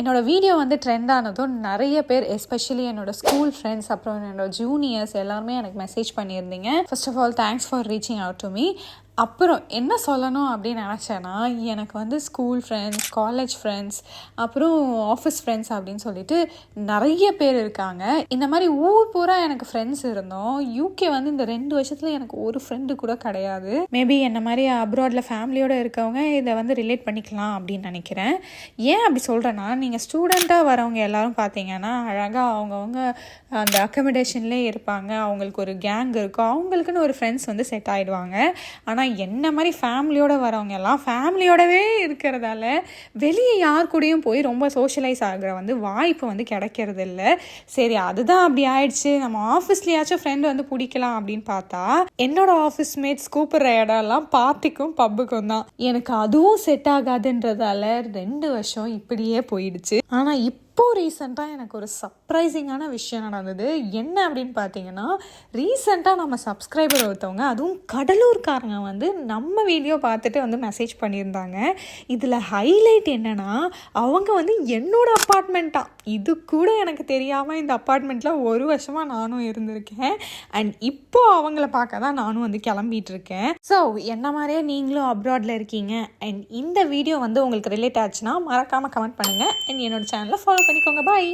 என்னோட வீடியோ வந்து ட்ரெண்ட் ஆனதும் நிறைய பேர் எஸ்பெஷலி என்னோட ஸ்கூல் ஃப்ரெண்ட்ஸ் அப்புறம் என்னோட ஜூனியர்ஸ் எல்லாருமே எனக்கு மெசேஜ் பண்ணியிருந்தீங்க. First of all thanks for reaching out to me. அப்புறம் என்ன சொல்லணும் அப்படின்னு நினச்சேன்னா, எனக்கு வந்து ஸ்கூல் ஃப்ரெண்ட்ஸ், காலேஜ் ஃப்ரெண்ட்ஸ், அப்புறம் ஆஃபீஸ் ஃப்ரெண்ட்ஸ் அப்படின்னு சொல்லிட்டு நிறைய பேர் இருக்காங்க. இந்த மாதிரி ஊர் பூரா எனக்கு ஃப்ரெண்ட்ஸ் இருந்தோம். யூகே வந்து இந்த 2 வருஷத்தில் எனக்கு ஒரு ஃப்ரெண்டு கூட கிடையாது. மேபி என்ன மாதிரி அப்ராடில் ஃபேமிலியோடு இருக்கவங்க இதை வந்து ரிலேட் பண்ணிக்கலாம் அப்படின்னு நினைக்கிறேன். ஏன் அப்படி சொல்கிறேன்னா, நீங்கள் ஸ்டூடெண்ட்டாக வரவங்க எல்லோரும் பார்த்தீங்கன்னா அழகாக அவங்கவுங்க அந்த அக்கமடேஷன்லேயே இருப்பாங்க. அவங்களுக்கு ஒரு கேங் இருக்கும், அவங்களுக்குன்னு ஒரு ஃப்ரெண்ட்ஸ் வந்து செட் ஆகிடுவாங்க. ஆனால் என்ன மாதிரி ஃபேமிலியோடு வரவங்க எல்லாம் ஃபேமிலியோடவே இருக்கிறதால வெளியே யார் கூடயும் போய் ரொம்ப சோஷியலைஸ் ஆகிற வந்து வாய்ப்பு வந்து கிடைக்கிறது இல்லை. சரி, அதுதான் அப்படி ஆயிடுச்சு, நம்ம ஆஃபீஸ்லேயாச்சும் ஃப்ரெண்டு வந்து பிடிக்கலாம் அப்படின்னு பார்த்தா என்னோட ஆஃபீஸ் மேட்ஸ் கூப்பிட்ற இடம்லாம் பார்ட்டிக்கும் பப்புக்கும் தான். எனக்கு அதுவும் செட் ஆகாதுன்றதால 2 வருஷம் இப்படியே போயிடுச்சு. ஆனால் இப்போது ரீசெண்டாக எனக்கு ஒரு சர்ப்ரைசிங்கான விஷயம் நடந்தது. என்ன அப்படின்னு பார்த்தீங்கன்னா, ரீசெண்டாக நம்ம சப்ஸ்கிரைபர் ஒருத்தவங்க, அதுவும் கடலூர்காரங்க வந்து நம்ம வீடியோ பார்த்துட்டு வந்து மெசேஜ் பண்ணியிருந்தாங்க. இதில் ஹைலைட் என்னென்னா, அவங்க வந்து என்னோடய அப்பார்ட்மெண்ட்டாக, இது கூட எனக்கு தெரியாமல் இந்த அப்பார்ட்மெண்ட்டில் 1 வருஷமாக நானும் இருந்திருக்கேன். அண்ட் இப்போது அவங்கள பார்க்க தான் நானும் வந்து கிளம்பிட்டு இருக்கேன். ஸோ என்ன மாதிரியே நீங்களும் அப்ராடில் இருக்கீங்க அண்ட் இந்த வீடியோ வந்து உங்களுக்கு ரிலேட் ஆச்சுன்னா மறக்காமல் கமெண்ட் பண்ணுங்கள். அண்ட் என்னோட சேனலை ஃபாலோ பண்ணிக்கோங்க. பாய்.